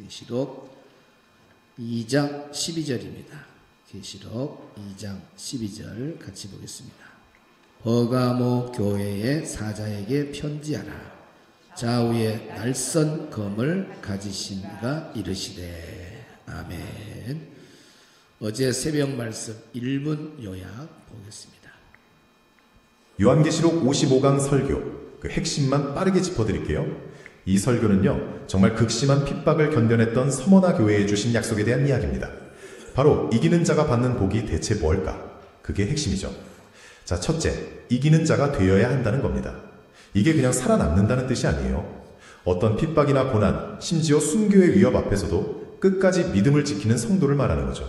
계시록 2장 12절입니다. 계시록 2장 12절 같이 보겠습니다. 버가모 교회의 사자에게 편지하라. 좌우에 날선 검을 가지신 이가 이르시되. 아멘. 어제 새벽 말씀 1분 요약 보겠습니다. 요한계시록 55강 설교, 그 핵심만 빠르게 짚어드릴게요. 이 설교는요, 정말 극심한 핍박을 견뎌냈던 서머나 교회에 주신 약속에 대한 이야기입니다. 바로 이기는 자가 받는 복이 대체 뭘까? 그게 핵심이죠. 자, 첫째, 이기는 자가 되어야 한다는 겁니다. 이게 그냥 살아남는다는 뜻이 아니에요. 어떤 핍박이나 고난, 심지어 순교의 위협 앞에서도 끝까지 믿음을 지키는 성도를 말하는 거죠.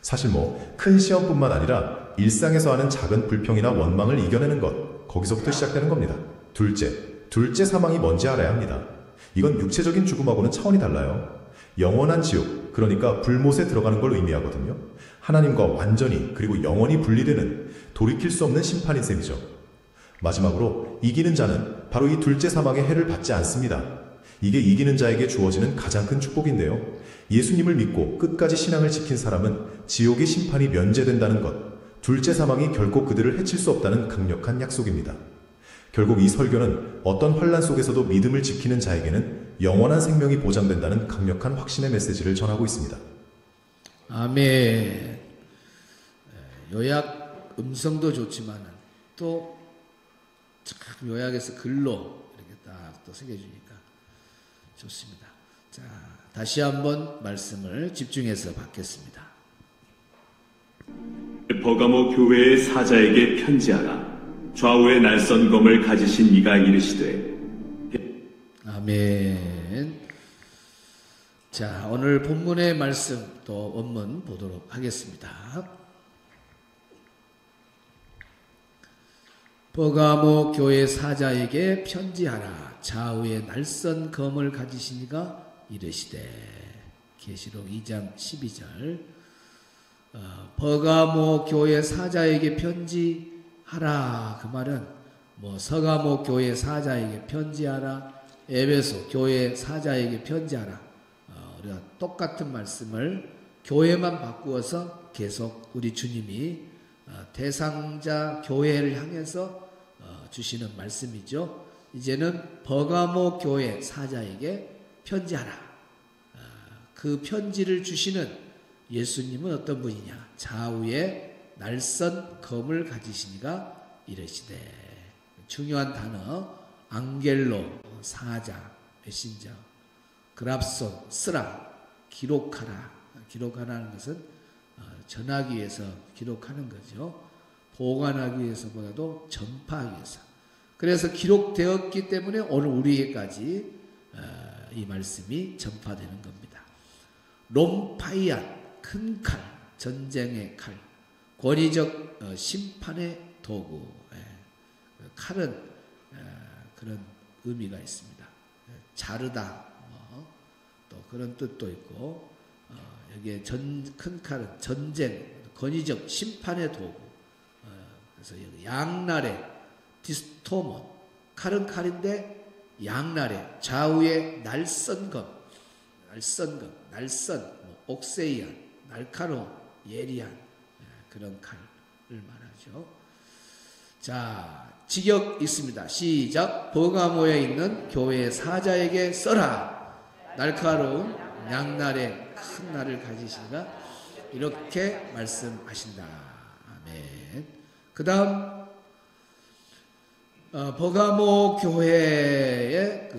사실 큰 시험뿐만 아니라 일상에서 하는 작은 불평이나 원망을 이겨내는 것, 거기서부터 시작되는 겁니다. 둘째 사망이 뭔지 알아야 합니다. 이건 육체적인 죽음하고는 차원이 달라요. 영원한 지옥, 그러니까 불못에 들어가는 걸 의미하거든요. 하나님과 완전히 그리고 영원히 분리되는 돌이킬 수 없는 심판인 셈이죠. 마지막으로 이기는 자는 바로 이 둘째 사망의 해를 받지 않습니다. 이게 이기는 자에게 주어지는 가장 큰 축복인데요. 예수님을 믿고 끝까지 신앙을 지킨 사람은 지옥의 심판이 면제된다는 것, 둘째 사망이 결코 그들을 해칠 수 없다는 강력한 약속입니다. 결국 이 설교는 어떤 환난 속에서도 믿음을 지키는 자에게는 영원한 생명이 보장된다는 강력한 확신의 메시지를 전하고 있습니다. 아멘. 요약 음성도 좋지만 또 요약에서 글로 이렇게 딱 또 새겨주니까 좋습니다. 자, 다시 한번 말씀을 집중해서 받겠습니다. 버가모 교회의 사자에게 편지하라. 좌우에 날선 검을 가지신 이가 이르시되. 아멘. 자, 오늘 본문의 말씀 또 원문 보도록 하겠습니다. 버가모 교회 사자에게 편지하라. 좌우에 날선 검을 가지신 이가 이르시되. 계시록 2장 12절. 버가모 교회 사자에게 편지하라. 그 말은 서가모 교회 사자에게 편지하라, 에베소 교회 사자에게 편지하라. 우리가 똑같은 말씀을 교회만 바꾸어서 계속 우리 주님이 대상자 교회를 향해서 주시는 말씀이죠. 이제는 버가모 교회 사자에게 편지하라. 그 편지를 주시는 예수님은 어떤 분이냐? 좌우에 날선 검을 가지신 이가 이르시되. 중요한 단어 앙겔로, 사자, 메신저, 그랍손, 쓰라, 기록하라. 기록하라는 것은 전하기 위해서 기록하는 거죠. 보관하기 위해서보다도 전파하기 위해서. 그래서 기록되었기 때문에 오늘 우리에게까지 이 말씀이 전파되는 겁니다. 롬파이안, 큰 칼, 전쟁의 칼, 권위적 심판의 도구. 칼은 그런 의미가 있습니다. 자르다, 또 그런 뜻도 있고, 여기에 큰 칼은 전쟁, 권위적 심판의 도구. 그래서 여기 양날의 디스토몬, 칼은 칼인데 양날의 좌우에 날선 검, 날선, 옥세이안, 날카로운, 예리한 그런 칼을 말하죠. 자, 직역 있습니다. 시작. 버가모에 있는 교회의 사자에게 써라. 날카로운 양날의 큰 날을 가지시니가 이렇게 말씀하신다. 아멘. 그 다음 버가모 교회의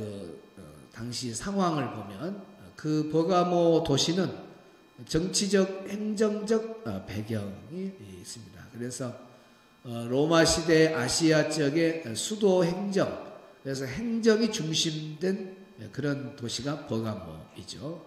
당시 상황을 보면 그 버가모 도시는 정치적, 행정적 배경이 있습니다. 그래서 로마 시대 아시아 지역의 수도 행정, 그래서 행정이 중심된 그런 도시가 버가모이죠.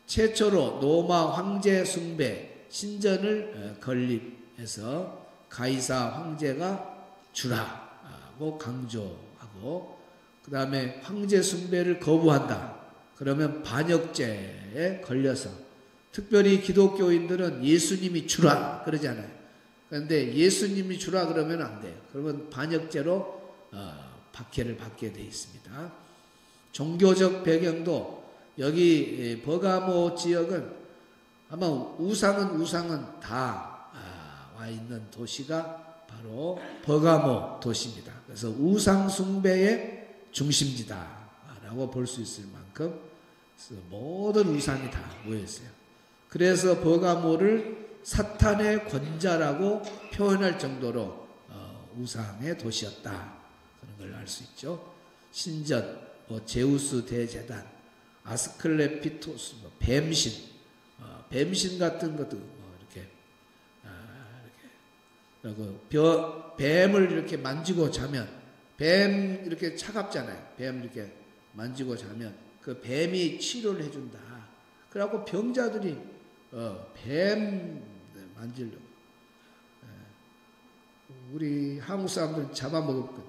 최초로 로마 황제 숭배 신전을 건립해서 가이사 황제가 주라고 강조하고, 그 다음에 황제 숭배를 거부한다. 그러면 반역죄에 걸려서, 특별히 기독교인들은 예수님이 주라 그러잖아요. 그런데 예수님이 주라 그러면 안 돼요. 그러면 반역죄로 박해를 받게 되어 있습니다. 종교적 배경도 여기 버가모 지역은 아마 우상은 다 와 있는 도시가 바로 버가모 도시입니다. 그래서 우상 숭배의 중심지다라고 볼 수 있을 만큼 모든 우상이 다 모여 있어요. 그래서 버가모를 사탄의 권자라고 표현할 정도로 우상의 도시였다. 그런 걸 알 수 있죠. 신전, 제우스 대제단, 아스클레피토스, 뱀신, 뱀신 같은 것도 이렇게 뱀을 이렇게 만지고 자면 뱀 이렇게 차갑잖아요. 뱀 이렇게 만지고 자면 그 뱀이 치료를 해준다. 그래갖고 병자들이 뱀 만지려고 우리 한국 사람들은 잡아먹었거든.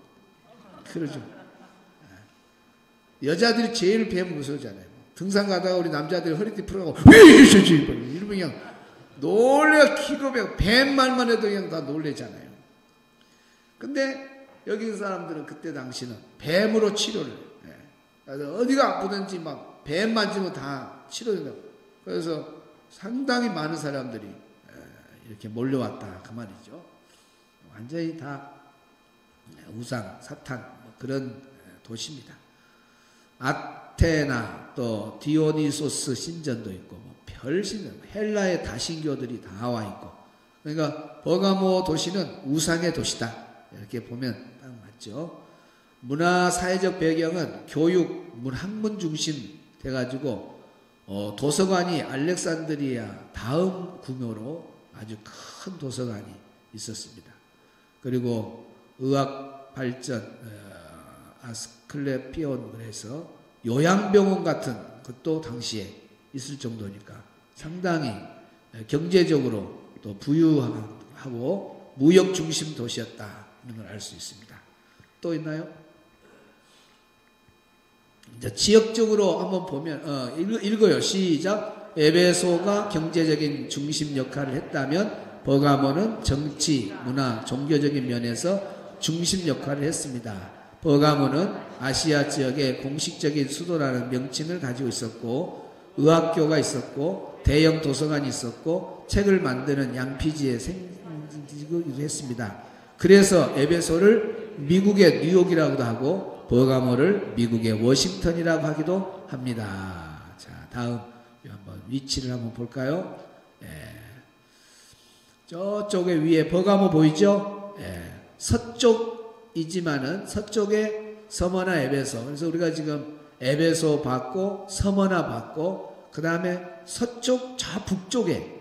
그러죠. 여자들이 제일 뱀 무서워하잖아요. 등산 가다가 우리 남자들이 허리띠 풀어가고 이러면 그냥 놀래가 기겁해. 뱀 말만 해도 그냥 다 놀래잖아요. 근데 여기 있는 사람들은 그때 당시는 뱀으로 치료를 해요. 그래서 어디가 아프든지 막 뱀 만지면 다 치료된다고. 그래서 상당히 많은 사람들이 이렇게 몰려왔다 그 말이죠. 완전히 다 우상, 사탄 그런 도시입니다. 아테나 또 디오니소스 신전도 있고 별신전, 헬라의 다신교들이 다 와 있고, 그러니까 버가모 도시는 우상의 도시다 이렇게 보면 딱 맞죠. 문화 사회적 배경은 교육, 학문 중심 돼가지고 도서관이 알렉산드리아 다음 궁으로 아주 큰 도서관이 있었습니다. 그리고 의학 발전, 아스클레피온 그래서 요양병원 같은 것도 당시에 있을 정도니까 상당히 경제적으로 또 부유하고 무역 중심 도시였다는 걸 알 수 있습니다. 또 있나요? 이제 지역적으로 한번 보면 읽어요. 시작. 에베소가 경제적인 중심 역할을 했다면 버가모는 정치, 문화, 종교적인 면에서 중심 역할을 했습니다. 버가모는 아시아 지역의 공식적인 수도라는 명칭을 가지고 있었고 의학교가 있었고 대형 도서관이 있었고 책을 만드는 양피지에 생기기도 했습니다. 그래서 에베소를 미국의 뉴욕이라고도 하고 버가모를 미국의 워싱턴이라고 하기도 합니다. 자, 다음 한번 위치를 한번 볼까요? 저쪽에 위에 버가모 보이죠? 서쪽이지만은 서쪽에 서머나 에베소. 그래서 우리가 지금 에베소 봤고 서머나 봤고 그 다음에 서쪽 저 북쪽에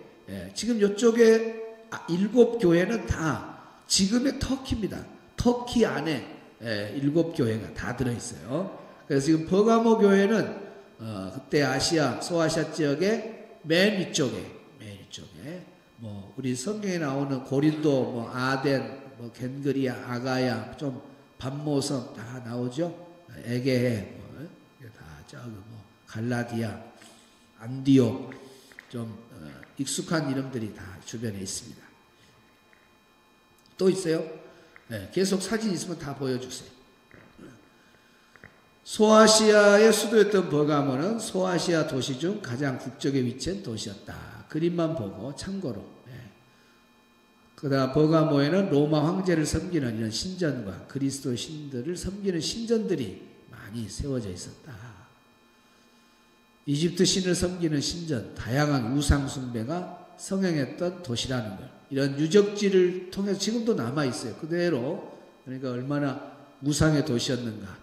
지금 이쪽에 7교회는 다 지금의 터키입니다. 터키 안에 7교회가 다 들어있어요. 그래서 지금 버가모 교회는 그때 아시아 소아시아 지역의 맨 위쪽에 뭐 우리 성경에 나오는 고린도, 뭐 아덴, 뭐 겐그리아, 아가야, 좀 반모섬 다 나오죠. 에게해, 다 저기 뭐 갈라디아, 안디옥, 좀 익숙한 이름들이 다 주변에 있습니다. 또 있어요? 계속 사진 있으면 다 보여주세요. 소아시아의 수도였던 버가모는 소아시아 도시 중 가장 북쪽에 위치한 도시였다. 그림만 보고 참고로. 그 다음 버가모에는 로마 황제를 섬기는 이런 신전과 그리스도 신들을 섬기는 신전들이 많이 세워져 있었다. 이집트 신을 섬기는 신전, 다양한 우상 숭배가 성행했던 도시라는 걸, 이런 유적지를 통해서 지금도 남아있어요. 그대로. 그러니까 얼마나 우상의 도시였는가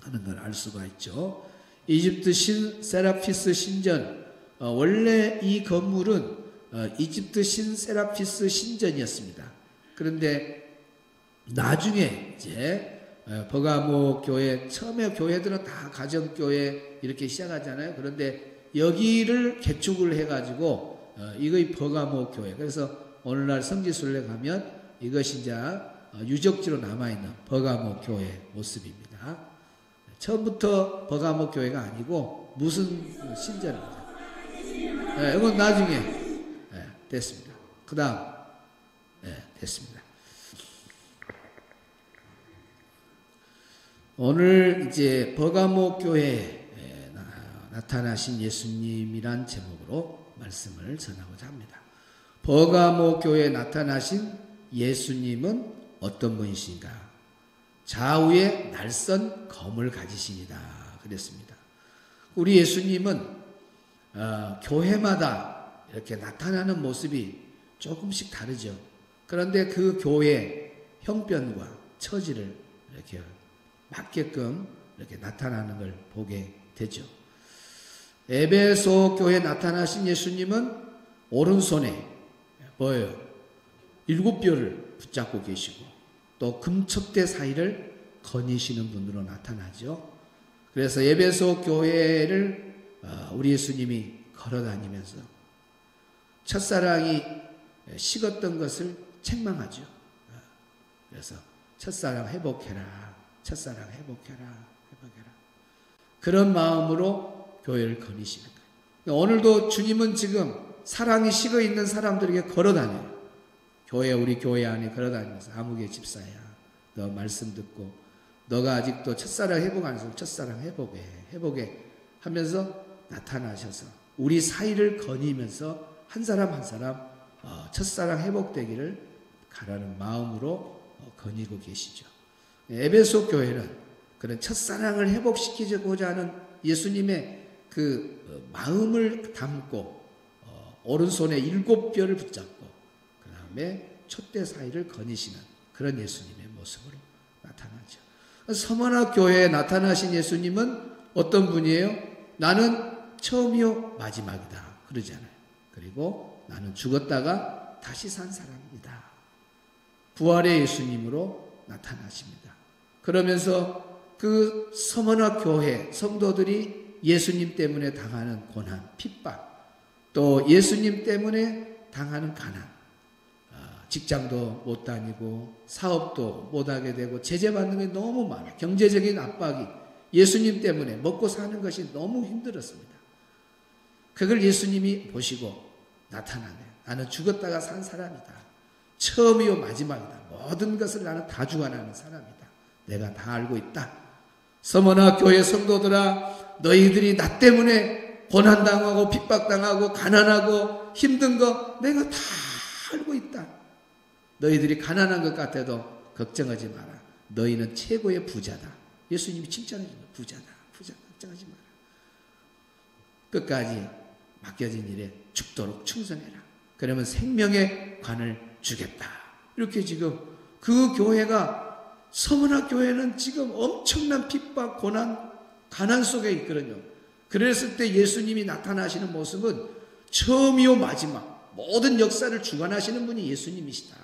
하는 걸 알 수가 있죠. 이집트 신 세라피스 신전, 원래 이 건물은 이집트 신 세라피스 신전이었습니다. 그런데 나중에 이제 버가모 교회, 처음에 교회들은 다 가정교회 이렇게 시작하잖아요. 그런데 여기를 개축을 해가지고 이거의 버가모 교회. 그래서 오늘날 성지순례 가면 이것이 이제 유적지로 남아있는 버가모 교회 모습입니다. 처음부터 버가모 교회가 아니고 무슨 신전입니다. 이건 나중에 됐습니다. 그 다음 됐습니다. 오늘 이제 버가모 교회에 나타나신 예수님이란 제목으로 말씀을 전하고자 합니다. 버가모 교회에 나타나신 예수님은 어떤 분이신가? 좌우에 날선 검을 가지십니다. 그랬습니다. 우리 예수님은 교회마다 이렇게 나타나는 모습이 조금씩 다르죠. 그런데 그 교회 형편과 처지를 이렇게 맞게끔 이렇게 나타나는 걸 보게 되죠. 에베소 교회에 나타나신 예수님은 오른손에 뭐예요? 7뼈를 붙잡고 계시고 또 금첩대 사이를 거니시는 분으로 나타나죠. 그래서 에베소 교회를 우리 예수님이 걸어다니면서 첫사랑이 식었던 것을 책망하죠. 그래서 첫사랑 회복해라. 첫사랑 회복해라. 그런 마음으로 교회를 거니시는 거예요. 오늘도 주님은 지금 사랑이 식어있는 사람들에게 걸어다녀요. 우리 교회 안에 걸어다니면서 아무개 집사야, 너 말씀 듣고 너가 아직도 첫사랑 회복 안 해서 첫사랑 회복해 하면서 나타나셔서 우리 사이를 거니면서 한 사람 한 사람 첫사랑 회복되기를 가라는 마음으로 거니고 계시죠. 에베소 교회는 그런 첫사랑을 회복시키고자 하는 예수님의 그 마음을 담고 오른손에 7뼈를 붙잡고 그 다음에 촛대 사이를 거니시는 그런 예수님의 모습으로 나타나죠. 서머나 교회에 나타나신 예수님은 어떤 분이에요? 나는 처음이요 마지막이다 그러잖아요. 그리고 나는 죽었다가 다시 산 사람이다. 부활의 예수님으로 나타나십니다. 그러면서 그 서머나 교회 성도들이 예수님 때문에 당하는 고난, 핍박, 또 예수님 때문에 당하는 가난, 직장도 못 다니고 사업도 못하게 되고 제재받는 게 너무 많아요. 경제적인 압박이 예수님 때문에 먹고 사는 것이 너무 힘들었습니다. 그걸 예수님이 보시고 나타나네요. 나는 죽었다가 산 사람이다. 처음이요 마지막이다. 모든 것을 나는 다 주관하는 사람이다. 내가 다 알고 있다. 서머나 교회 성도들아, 너희들이 나 때문에 고난당하고 핍박당하고 가난하고 힘든 거 내가 다 알고 있다. 너희들이 가난한 것 같아도 걱정하지 마라. 너희는 최고의 부자다. 예수님이 칭찬해 줍니다. 부자다. 부자 걱정하지 마라. 끝까지 맡겨진 일에 죽도록 충성해라. 그러면 생명의 관을 주겠다. 이렇게 지금 그 교회가 서머나 교회는 지금 엄청난 핍박, 고난, 가난 속에 있거든요. 그랬을 때 예수님이 나타나시는 모습은 처음이요 마지막 모든 역사를 주관하시는 분이 예수님이시다.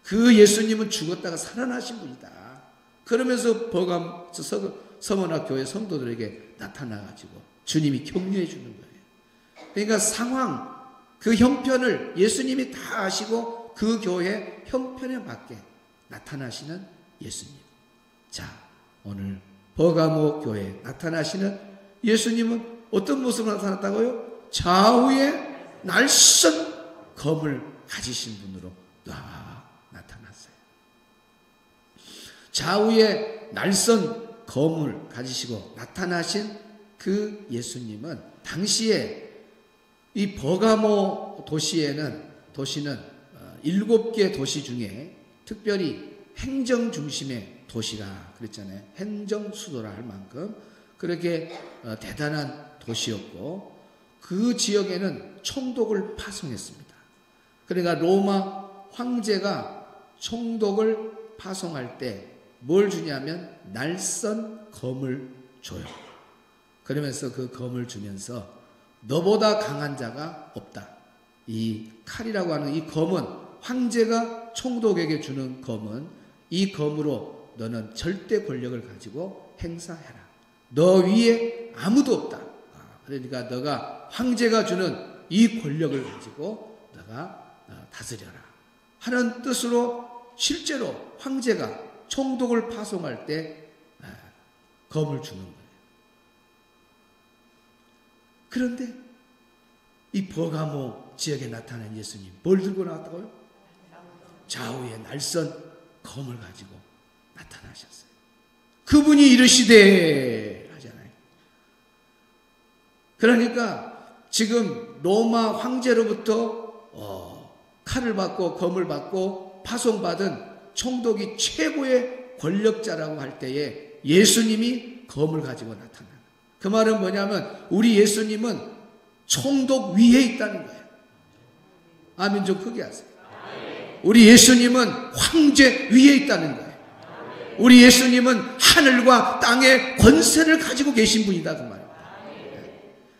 그 예수님은 죽었다가 살아나신 분이다. 그러면서 서머나 교회 성도들에게 나타나가지고 주님이 격려해 주는 거예요. 그러니까 상황, 그 형편을 예수님이 다 아시고 그 교회 형편에 맞게 나타나시는 예수님. 자, 오늘 버가모 교회에 나타나시는 예수님은 어떤 모습으로 나타났다고요? 좌우에 날선 검을 가지신 분으로 나타났어요. 좌우에 날선 검을 가지시고 나타나신 그 예수님은 당시에 이 버가모 도시는 7개 도시 중에 특별히 행정 중심의 도시라 그랬잖아요. 행정 수도라 할 만큼 그렇게 대단한 도시였고 그 지역에는 총독을 파송했습니다. 그러니까 로마 황제가 총독을 파송할 때 뭘 주냐면 날선 검을 줘요. 그러면서 그 검을 주면서 너보다 강한 자가 없다. 이 칼이라고 하는 이 검은 황제가 총독에게 주는 검은 이 검으로 너는 절대 권력을 가지고 행사해라. 너 위에 아무도 없다. 그러니까 너가 황제가 주는 이 권력을 가지고 너가 다스려라 하는 뜻으로 실제로 황제가 총독을 파송할 때 검을 주는 거예요. 그런데 이 버가모 지역에 나타난 예수님 뭘 들고 나왔다고요? 좌우에 날선 검을 가지고 나타나셨어요. 그분이 이르시되 하잖아요. 그러니까 지금 로마 황제로부터 칼을 받고 검을 받고 파송받은 총독이 최고의 권력자라고 할 때에 예수님이 검을 가지고 나타나요. 그 말은 뭐냐면 우리 예수님은 총독 위에 있다는 거예요. 아멘 좀 크게 하세요. 우리 예수님은 황제 위에 있다는 거예요. 우리 예수님은 하늘과 땅의 권세를 가지고 계신 분이다 그 말입니다.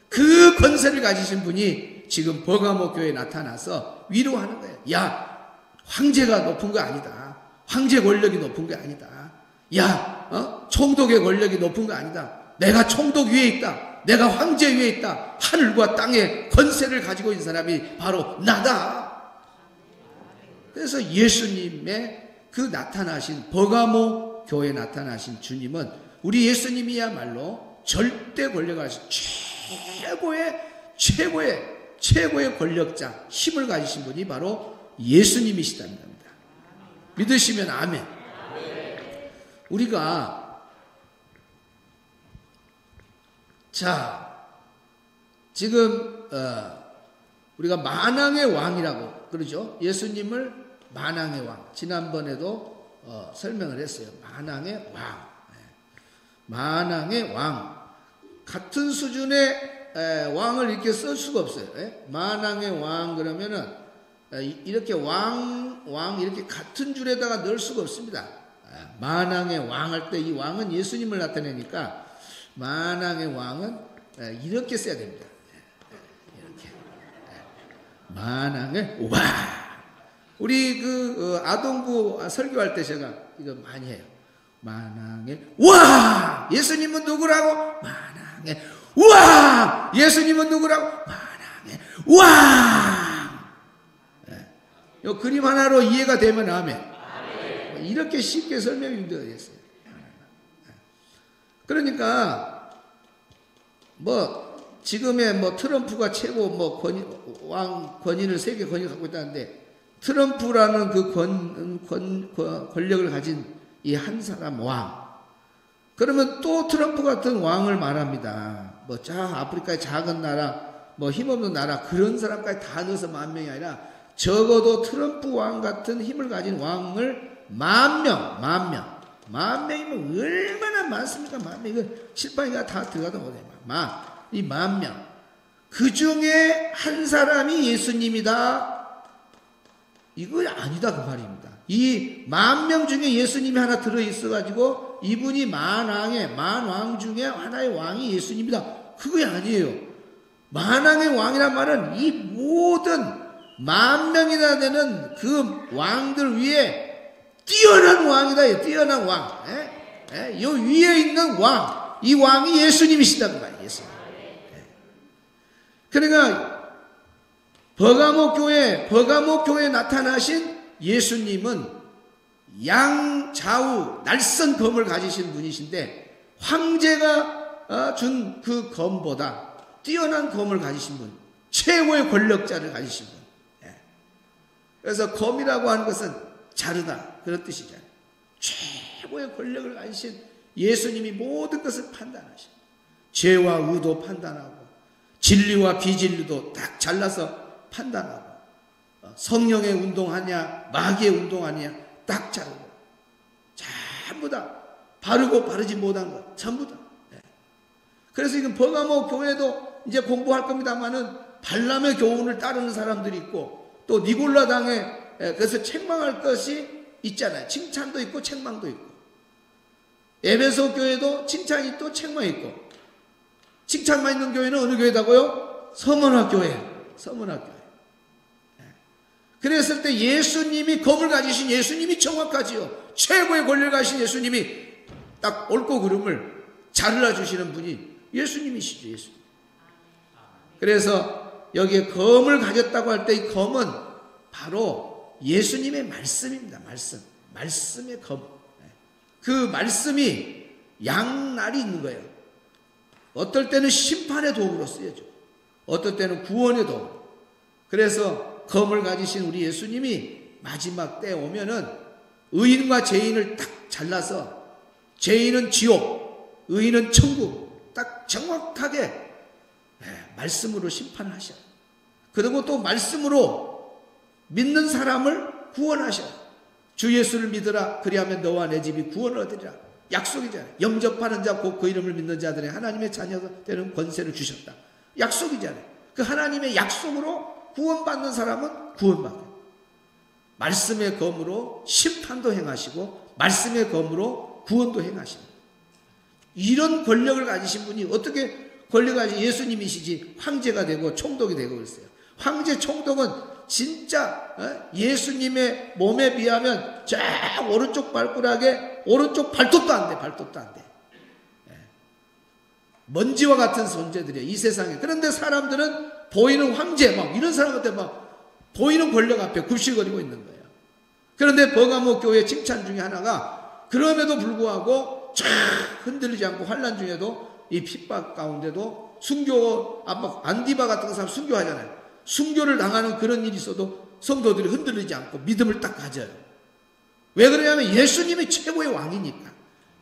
그 권세를 가지신 분이 지금 버가모 교회에 나타나서 위로하는 거예요. 야, 황제가 높은 거 아니다. 황제 권력이 높은 게 아니다. 야, 총독의 권력이 높은 거 아니다. 내가 총독 위에 있다. 내가 황제 위에 있다. 하늘과 땅의 권세를 가지고 있는 사람이 바로 나다. 그래서 예수님의 그 나타나신 버가모 교회에 나타나신 주님은 우리 예수님이야말로 절대 권력을 가진 최고의 권력자, 힘을 가지신 분이 바로 예수님이시다는 겁니다. 믿으시면 아멘. 우리가 지금 우리가 만왕의 왕이라고 그러죠. 예수님을 만왕의 왕. 지난번에도 설명을 했어요. 만왕의 왕. 만왕의 왕. 같은 수준의 왕을 이렇게 쓸 수가 없어요. 만왕의 왕 그러면은 이렇게 왕 이렇게 같은 줄에다가 넣을 수가 없습니다. 만왕의 왕 할 때 이 왕은 예수님을 나타내니까 만왕의 왕은 이렇게 써야 됩니다. 이렇게. 만왕의 왕. 우리 아동부 설교할 때 제가 이거 많이 해요. 만왕의 왕! 예수님은 누구라고? 만왕의 왕! 예수님은 누구라고? 만왕의 왕! 이 그림 하나로 이해가 되면 아멘. 이렇게 쉽게 설명이 되어졌어요. 그러니까 지금의 트럼프가 최고 왕 권위를 세계 권위를 갖고 있다는데 트럼프라는 그 권력을 가진 이 한 사람 왕. 그러면 또 트럼프 같은 왕을 말합니다. 아프리카의 작은 나라, 힘없는 나라, 그런 사람까지 다 넣어서 10,000명이 아니라 적어도 트럼프 왕 같은 힘을 가진 왕을 10,000명. 10,000명이면 얼마나 많습니까? 10,000명. 이거 실방이가 다 들어가도 못해요. 이 10,000명. 그 중에 한 사람이 예수님이다. 이거 아니다 그 말입니다. 이 10,000명 중에 예수님이 하나 들어있어가지고 이분이 만왕 중에 하나의 왕이 예수님이다. 그게 아니에요. 만왕의 왕이란 말은 이 모든 10,000명이나 되는 그 왕들 위에 뛰어난 왕이다. 뛰어난 왕. 이 위에 있는 왕. 이 왕이 예수님이시다 그 말이에요. 예수님. 그러니까 버가모 교회에 나타나신 예수님은 양좌우 날선 검을 가지신 분이신데 황제가 준 그 검보다 뛰어난 검을 가지신 분, 최고의 권력자를 가지신 분. 그래서 검이라고 하는 것은 자르다 그런 뜻이잖아요. 최고의 권력을 가지신 예수님이 모든 것을 판단하셔. 죄와 의도 판단하고 진리와 비진리도 딱 잘라서 판단하고 성령의 운동하냐 마귀의 운동하냐 딱 자르고 전부 다 바르고 바르지 못한 것 전부 다. 그래서 지금 버가모 교회도 이제 공부할 겁니다만은 발람의 교훈을 따르는 사람들이 있고 또 니골라 당에 그래서 책망할 것이 있잖아요. 칭찬도 있고 책망도 있고. 에베소 교회도 칭찬이 있고 책망이 있고. 칭찬만 있는 교회는 어느 교회다고요? 서문화 교회. 서문화 교회. 그랬을 때 예수님이 검을 가지신 예수님이 정확하지요. 최고의 권력을 가지신 예수님이 딱 옳고 그름을 자르라 주시는 분이 예수님이시죠. 예수님. 그래서 여기에 검을 가졌다고 할 때 이 검은 바로 예수님의 말씀입니다. 말씀의 검. 그 말씀이 양날이 있는 거예요. 어떨 때는 심판의 도구로 쓰여져. 어떨 때는 구원의 도구. 그래서 검을 가지신 우리 예수님이 마지막 때에 오면은 의인과 죄인을 딱 잘라서 죄인은 지옥, 의인은 천국 딱 정확하게 말씀으로 심판을 하셔요. 그리고 또 말씀으로 믿는 사람을 구원하셔요. 주 예수를 믿으라 그리하면 너와 내 집이 구원을 얻으리라. 약속이잖아요. 영접하는 자 곧 그 이름을 믿는 자들의 하나님의 자녀가 되는 권세를 주셨다. 약속이잖아요. 그 하나님의 약속으로 구원받는 사람은 구원받아요. 말씀의 검으로 심판도 행하시고 말씀의 검으로 구원도 행하십니다. 이런 권력을 가지신 분이 어떻게 권력을 가지신 예수님이시지 황제가 되고 총독이 되고 그랬어요. 황제 총독은 진짜 예수님의 몸에 비하면 쫙 오른쪽 발가락에 오른쪽 발톱도 안 돼. 발톱도 안 돼. 먼지와 같은 존재들이에요. 이 세상에. 그런데 사람들은 보이는 황제 막 이런 사람한테 막 보이는 권력 앞에 굽실거리고 있는 거예요. 그런데 버가모 교회 칭찬 중에 하나가 그럼에도 불구하고 쫙 흔들리지 않고 환난 중에도 이 핍박 가운데도 순교 안디바 같은 사람 순교하잖아요. 순교를 당하는 그런 일이 있어도 성도들이 흔들리지 않고 믿음을 딱 가져요. 왜 그러냐면 예수님이 최고의 왕이니까.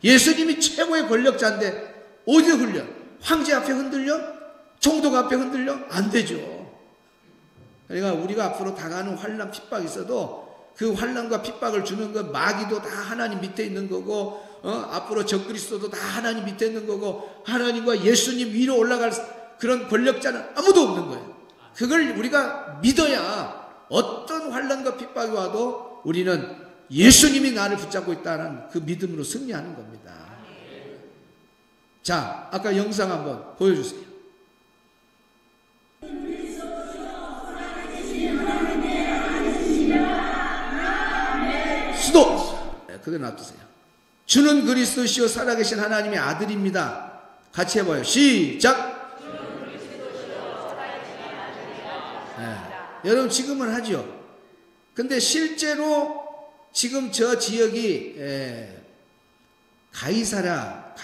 예수님이 최고의 권력자인데 어디에 흔들려? 황제 앞에 흔들려? 총독 앞에 흔들려? 안 되죠. 그러니까 우리가 앞으로 당하는 환난 핍박이 있어도 그 환난과 핍박을 주는 건 마귀도 다 하나님 밑에 있는 거고 앞으로 적그리스도도 다 하나님 밑에 있는 거고 하나님과 예수님 위로 올라갈 그런 권력자는 아무도 없는 거예요. 그걸 우리가 믿어야 어떤 환난과 핍박이 와도 우리는 예수님이 나를 붙잡고 있다는 그 믿음으로 승리하는 겁니다. 자, 아까 영상 한번 보여주세요. 수도! 네, 그거 놔두세요. 주는 그리스도시요 살아계신 하나님의 아들입니다. 같이 해봐요. 시작! 네. 여러분 지금은 하죠. 근데 실제로 지금 저 지역이 가이사라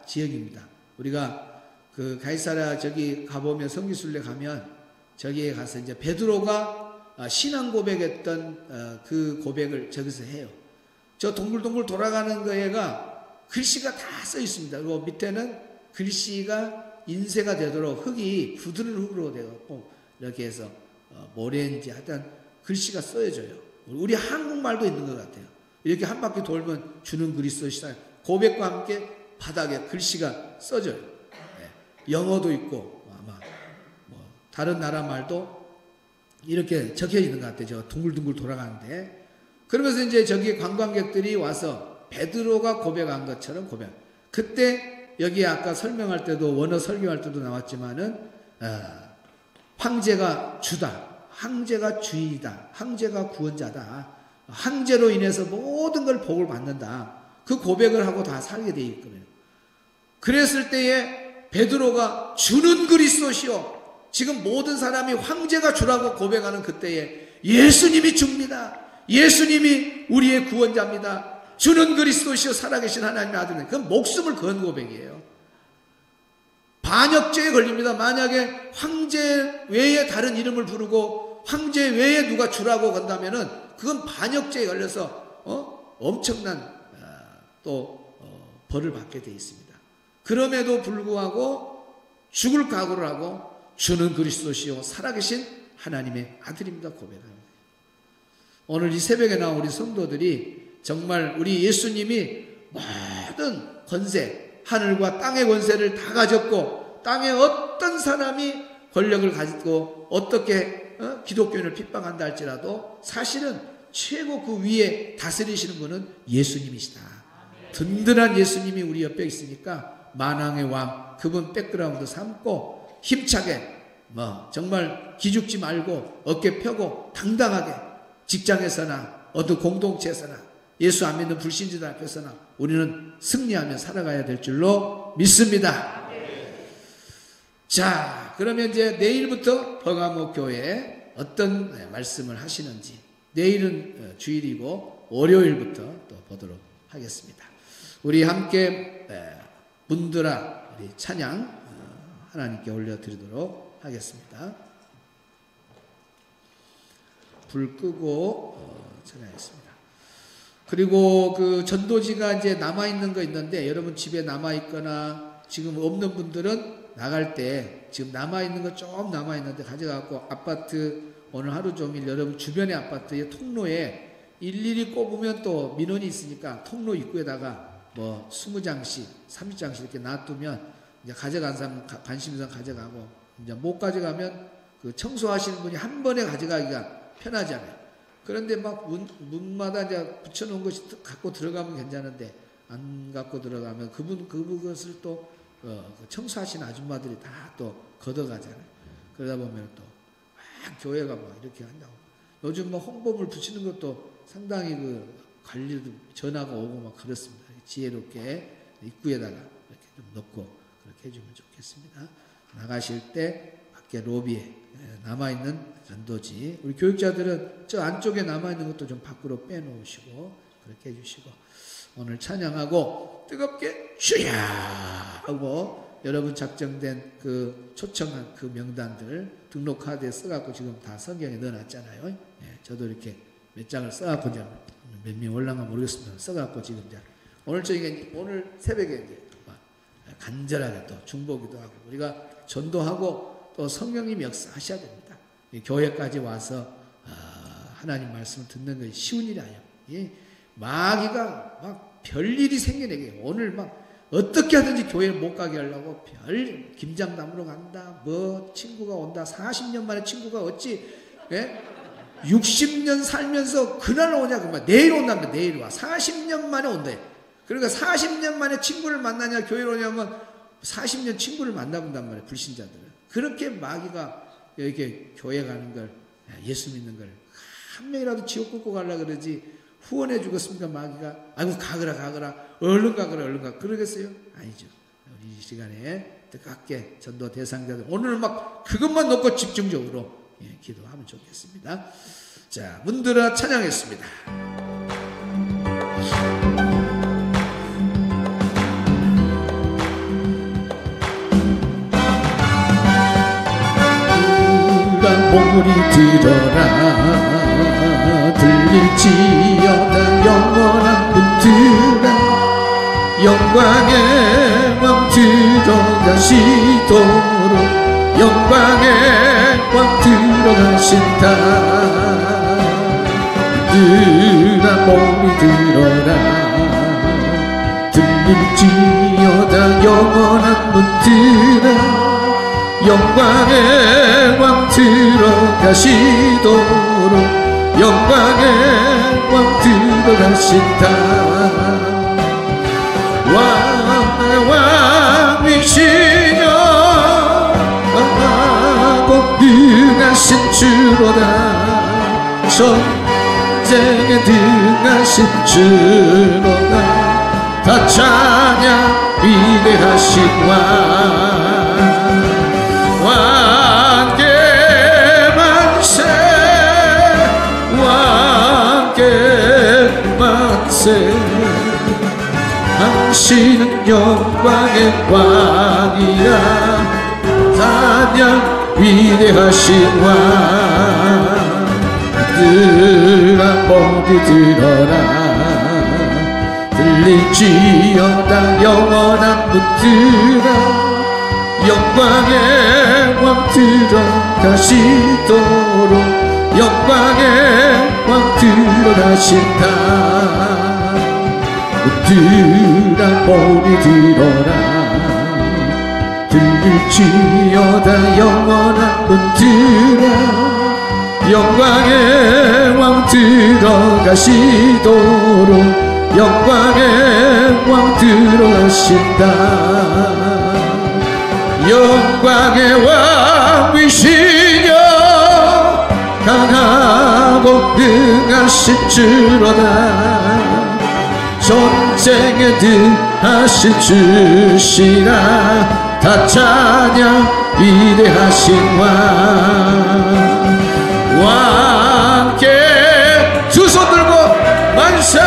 지역입니다. 우리가 그 가이사라 저기 가보면 성기순례 가면 저기에 가서 이제 베드로가 신앙 고백했던 그 고백을 저기서 해요. 저 동글동글 돌아가는 거에가 글씨가 다 써 있습니다. 그리고 밑에는 글씨가 인쇄가 되도록 흙이 부드러운 흙으로 되고 이렇게 해서 모래인지 하여튼 글씨가 써져요. 우리 한국말도 있는 것 같아요. 이렇게 한 바퀴 돌면 주는 그리스도시다. 고백과 함께 바닥에 글씨가 써져요. 네. 영어도 있고 아마 뭐 다른 나라 말도 이렇게 적혀 있는 것 같아요. 저 둥글둥글 돌아가는데 그러면서 이제 저기 관광객들이 와서 베드로가 고백한 것처럼 고백. 그때 여기 아까 설명할 때도 원어 설교할 때도 나왔지만은 황제가 주다. 황제가 주인이다. 황제가 구원자다. 황제로 인해서 모든 걸 복을 받는다. 그 고백을 하고 다 살게 돼 있거든요. 그랬을 때에 베드로가 주는 그리스도시요. 지금 모든 사람이 황제가 주라고 고백하는 그때에 예수님이 줍니다. 예수님이 우리의 구원자입니다. 주는 그리스도시요 살아계신 하나님의 아들은 그 목숨을 건 고백이에요. 반역죄에 걸립니다. 만약에 황제 외에 다른 이름을 부르고 황제 외에 누가 주라고 건다면은 그건 반역죄에 걸려서 엄청난 또 벌을 받게 되어 있습니다. 그럼에도 불구하고 죽을 각오를 하고 주는 그리스도시요 살아계신 하나님의 아들입니다 고백합니다. 오늘 이 새벽에 나온 우리 성도들이 정말 우리 예수님이 모든 권세 하늘과 땅의 권세를 다 가졌고 땅에 어떤 사람이 권력을 가지고 어떻게 기독교인을 핍박한다 할지라도 사실은 최고 그 위에 다스리시는 분은 예수님이시다. 든든한 예수님이 우리 옆에 있으니까 만왕의 왕 그분 백그라운드 삼고 힘차게 정말 기죽지 말고 어깨 펴고 당당하게 직장에서나 어떤 공동체에서나 예수 안 믿는 불신자들 앞에서나 우리는 승리하며 살아가야 될 줄로 믿습니다. 자, 그러면 이제 내일부터 버가모 교회에 어떤 말씀을 하시는지 내일은 주일이고 월요일부터 또 보도록 하겠습니다. 우리 함께 문드라 우리 찬양 하나님께 올려드리도록 하겠습니다. 불 끄고 찬양했습니다. 그리고 그 전도지가 이제 남아있는 거 있는데 여러분 집에 남아있거나 지금 없는 분들은 나갈 때 지금 남아있는 거 좀 남아있는데 가져가고 아파트 오늘 하루 종일 여러분 주변의 아파트의 통로에 일일이 꼽으면 또 민원이 있으니까 통로 입구에다가 뭐 20장씩 30장씩 이렇게 놔두면 이제 가져간 사람 관심 있는 사람 가져가고 이제 못 가져가면 그 청소하시는 분이 한 번에 가져가기가 편하잖아요. 그런데 막 문마다 이제 붙여놓은 것이 갖고 들어가면 괜찮은데 안 갖고 들어가면 그것을 또 청소하시는 아줌마들이 다 또 걷어가잖아요. 그러다 보면 또 막 교회가 막 이렇게 한다고. 요즘 뭐 홍보물 붙이는 것도 상당히 그 관리도 전화가 오고 막 그렇습니다. 지혜롭게 입구에다가 이렇게 좀 넣고 그렇게 해주면 좋겠습니다. 나가실 때 밖에 로비에 남아있는 전도지, 우리 교육자들은 저 안쪽에 남아있는 것도 좀 밖으로 빼놓으시고 그렇게 해주시고, 오늘 찬양하고 뜨겁게 주야 하고 여러분 작정된 그 초청한 그 명단들 등록 카드에 써갖고 지금 다 성경에 넣어놨잖아요. 예, 저도 이렇게 몇 장을 써갖고 이제 몇 명 올라가 모르겠습니다. 써갖고 지금 이제 오늘 저희가 오늘 새벽에 이제 간절하게 또 중보기도 하고 우리가 전도하고 또 성령님 역사하셔야 됩니다. 교회까지 와서 하나님 말씀을 듣는 것이 쉬운 일이 아니에요. 예, 마귀가 막 별일이 생겨내게 오늘 막 어떻게 하든지 교회를 못 가게 하려고 별 김장담으로 간다, 뭐 친구가 온다, 40년 만에 친구가 어찌 60년 살면서 그날 오냐, 그만 내일 온다면 내일 와, 40년 만에 온대. 그러니까 40년 만에 친구를 만나냐 교회로 오냐면 40년 친구를 만나본단 말이에요. 불신자들은 그렇게 마귀가 이렇게 교회 가는 걸, 예수 믿는 걸 한 명이라도 지옥 끄고 가려고 그러지 후원해 주겠습니까? 마귀가 아이고 가거라 얼른 가거라 그러겠어요? 아니죠. 우리 이 시간에 뜨겁게 전도 대상자들 오늘 막 그것만 놓고 집중적으로 기도하면 좋겠습니다. 자, 문들어 찬양했습니다. 몸이 들어라 들릴지어다 영원한 문들아 영광의 왕 들어가시도록 영광의 왕 들어가신다. 들아 몸이 들어라 들릴지어다 영원한 문들아 영광의 왕 들어가시도록 영광의 왕 들어가신다. 왕이시여 강하고 능하신 주로다 전쟁에 능하신 주로다 다 찬양 위대하신 왕 왕께 만세 왕께 만세 당신은 영광의 왕이라 찬양 위대하신 왕 들아 모두 들어라 들릴지어다 영원한 문들아 영광의 왕 들어가시도록 영광의 왕 들어가신다. 문들아 몸이 들어라 들릴지어다 영원한 문들아 영광의 왕 들어가시도록 영광의 왕 들어가신다. 영광의 왕이시여 강하고 능하신 주로다 전쟁에 능하신 주시라 다 찬양 위대하신 왕 왕께 두 손 들고 만세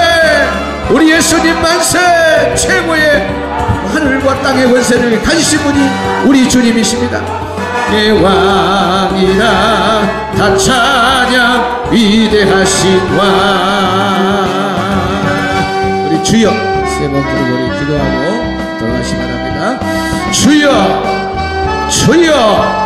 우리 예수님 만세 최고의 하늘과 땅의 권세를 가지신 분이 우리 주님이십니다. 내 왕이라 다 찬양 위대하신 왕. 우리 주여 세 번 부르고 우리 기도하고 돌아가시 바랍니다. 주여 주여